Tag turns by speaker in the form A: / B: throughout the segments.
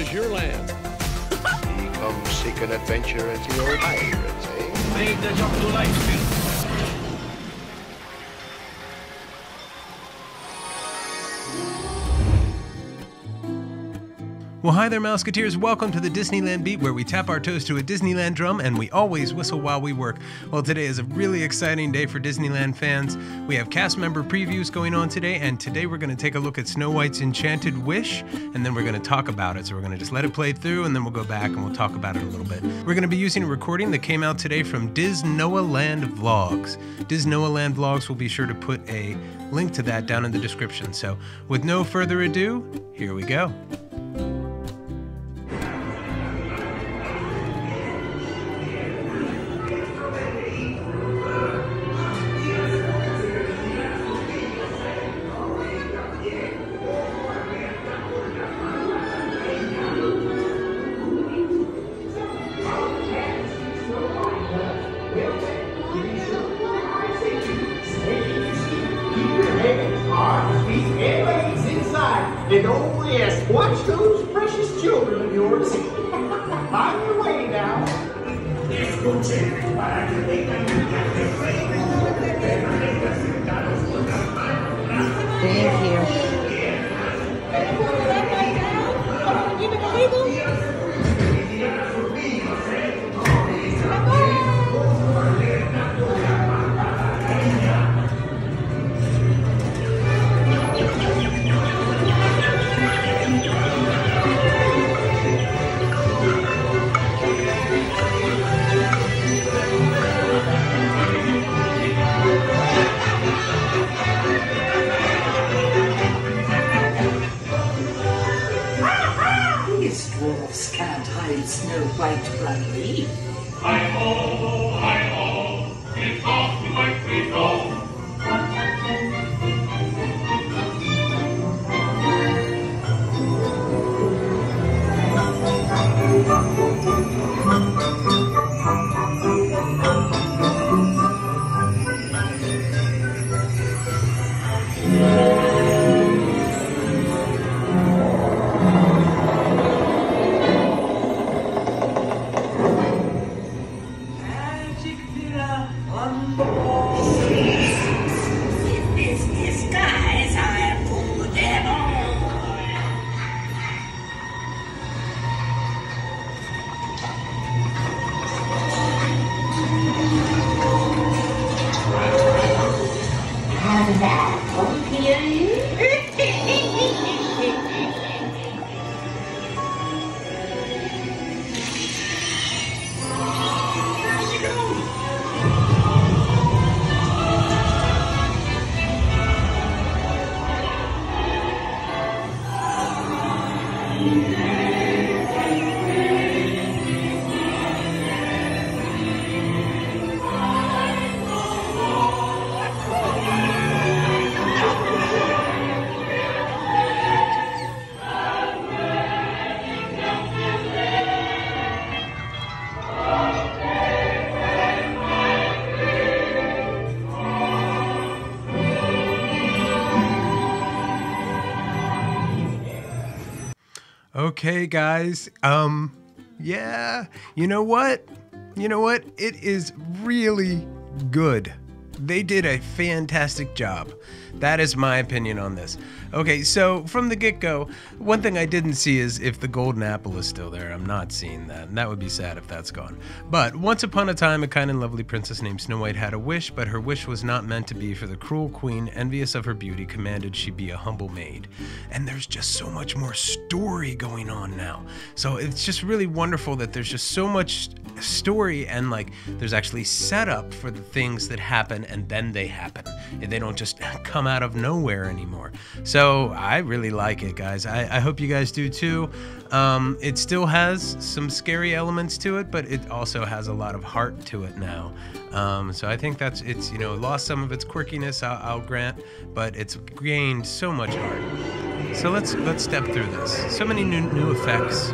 A: is your land.
B: Come seek an adventure into your pirates, eh?
C: Made the jump to life.
D: Well, hi there, Mouseketeers. Welcome to the Disneyland Beat, where we tap our toes to a Disneyland drum and we always whistle while we work. Well, today is a really exciting day for Disneyland fans. We have cast member previews going on today, and today we're going to take a look at Snow White's Enchanted Wish, and then we're going to talk about it. So we're going to just let it play through, and then we'll go back and we'll talk about it a little bit. We're going to be using a recording that came out today from DISNEYLAND Vlogs. DISNEYLAND Vlogs will be sure to put a link to that down in the description. So with no further ado, here we go.
E: And oh yes, watch those precious children of yours. On your way now.
F: Thank you. These dwarfs can't hide Snow White from me.
C: Hi-ho, it's off to my free go.
D: Okay, guys, yeah, you know what? It is really good. They did a fantastic job. That is my opinion on this. Okay, so from the get-go, one thing I didn't see is if the golden apple is still there. I'm not seeing that, and that would be sad if that's gone. But once upon a time, a kind and lovely princess named Snow White had a wish, but her wish was not meant to be, for the cruel queen, envious of her beauty, commanded she be a humble maid. And there's just so much more story going on now. So it's just really wonderful that there's just so much story, and like there's actually setup for the things that happen, and then they happen. And they don't just come out of nowhere anymore. So I really like it, guys. I hope you guys do too. It still has some scary elements to it, but it also has a lot of heart to it now. So I think it's lost some of its quirkiness, I'll grant, but it's gained so much heart. So let's step through this. So many new effects.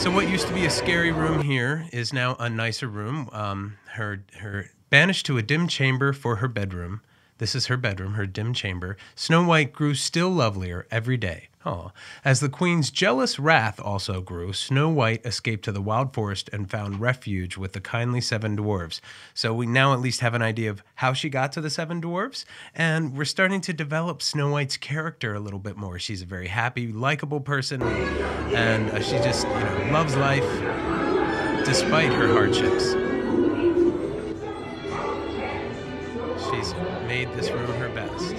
D: So what used to be a scary room here is now a nicer room. Her banished to a dim chamber for her bedroom. This is her bedroom, her dim chamber. Snow White grew still lovelier every day Oh. As the queen's jealous wrath also grew, Snow White escaped to the wild forest and found refuge with the kindly 7 dwarves. So we now at least have an idea of how she got to the 7 dwarves, and we're starting to develop Snow White's character a little bit more. She's a very happy, likable person, and she just, loves life despite her hardships. She's made this room her best.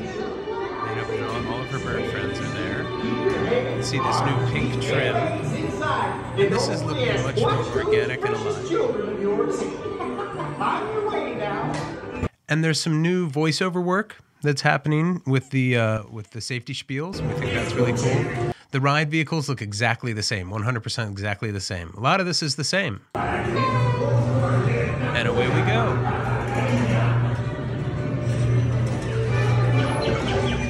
D: All of her bird friends are there. You can see this new pink trim. And this is looking much more organic and alive. And there's some new voiceover work that's happening with the safety spiels. We think that's really cool. The ride vehicles look exactly the same, 100% exactly the same. A lot of this is the same. And away we go.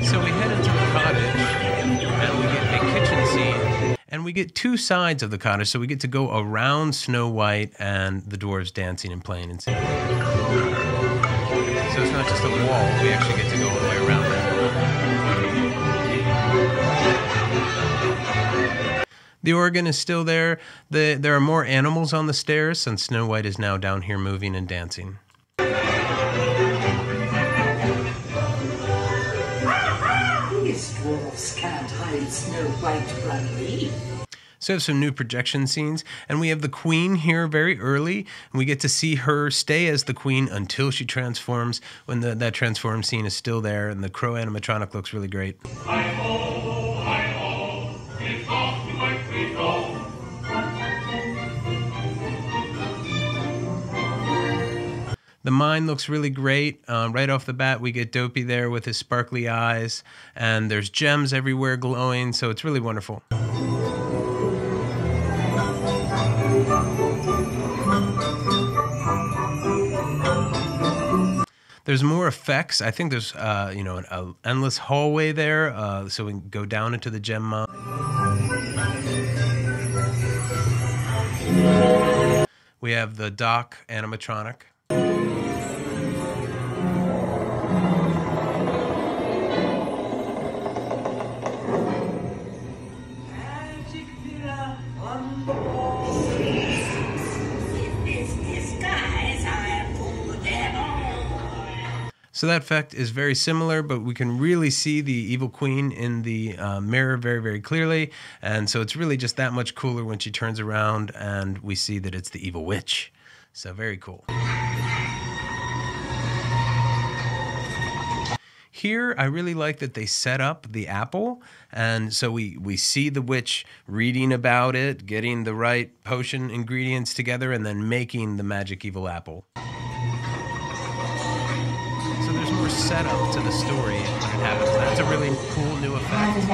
D: So we head into the cottage, and we get a kitchen scene, and we get 2 sides of the cottage, so we get to go around Snow White and the dwarves dancing and playing and singing. So it's not just a wall, we actually get to go all the way around it. The organ is still there. There are more animals on the stairs, since Snow White is now down here moving and dancing.
F: Dwarfs can't hide Snow White from me.
D: So we have some new projection scenes, and we have the queen here very early, and we get to see her stay as the queen until she transforms, when that transform scene is still there, and the crow animatronic looks really great.
C: Hi-ho, it's off to my sweet home.
D: The mine looks really great. Right off the bat, we get Dopey there with his sparkly eyes, and there's gems everywhere glowing, so it's really wonderful. There's more effects. I think there's, an endless hallway there, so we can go down into the gem mine. We have the dock animatronic. So that effect is very similar, but we can really see the evil queen in the mirror very, very clearly. And so it's really just that much cooler when she turns around and we see that it's the evil witch. So very cool. Here, I really like that they set up the apple, and so we see the witch reading about it, getting the right potion ingredients together, and then making the magic evil apple. So there's more setup to the story when it happens. That's a really cool new effect.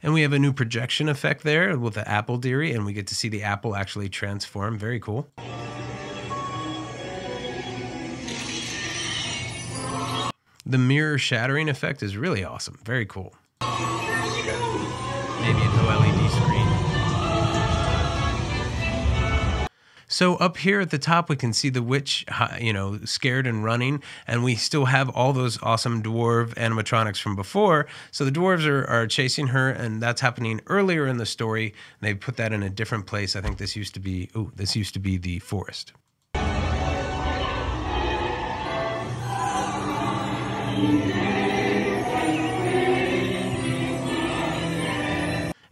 D: And we have a new projection effect there with the apple dearie, and we get to see the apple actually transform. Very cool. The mirror shattering effect is really awesome. Very cool. Maybe an OLED screen. So up here at the top, we can see the witch, scared and running, and we still have all those awesome dwarf animatronics from before. So the dwarves are chasing her, and that's happening earlier in the story. They put that in a different place. I think this used to be the forest.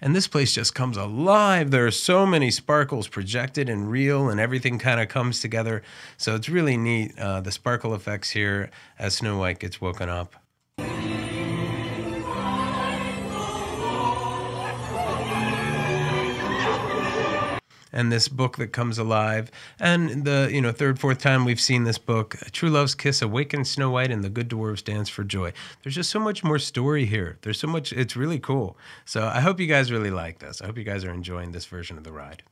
D: And this place just comes alive. There are so many sparkles projected and real, and everything kind of comes together. So it's really neat, the sparkle effects here as Snow White gets woken up. And this book that comes alive. And the third, fourth time we've seen this book, True Love's Kiss awakens Snow White and the good dwarves dance for joy. There's just so much more story here. There's so much, it's really cool. So I hope you guys really like this. I hope you guys are enjoying this version of the ride.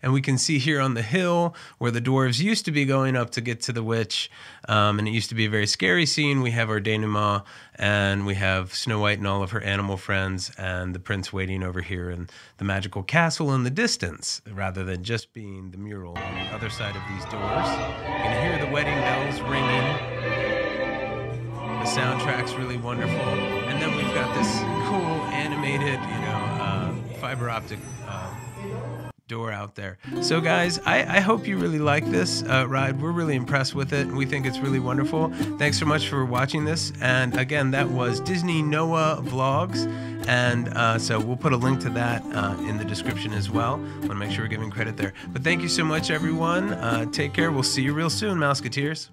D: And we can see here on the hill where the dwarves used to be going up to get to the witch. And it used to be a very scary scene. We have our denouement, and we have Snow White and all of her animal friends, and the prince waiting over here in the magical castle in the distance, rather than just being the mural on the other side of these doors. You can hear the wedding bells ringing. The soundtrack's really wonderful. And then we've got this cool animated, fiber optic door out there. So guys, I hope you really like this ride. We're really impressed with it. We think it's really wonderful. Thanks so much for watching this. And again, that was Disney Noah Vlogs. And so we'll put a link to that in the description as well. Want to make sure we're giving credit there. But thank you so much, everyone. Take care. We'll see you real soon, Mouseketeers.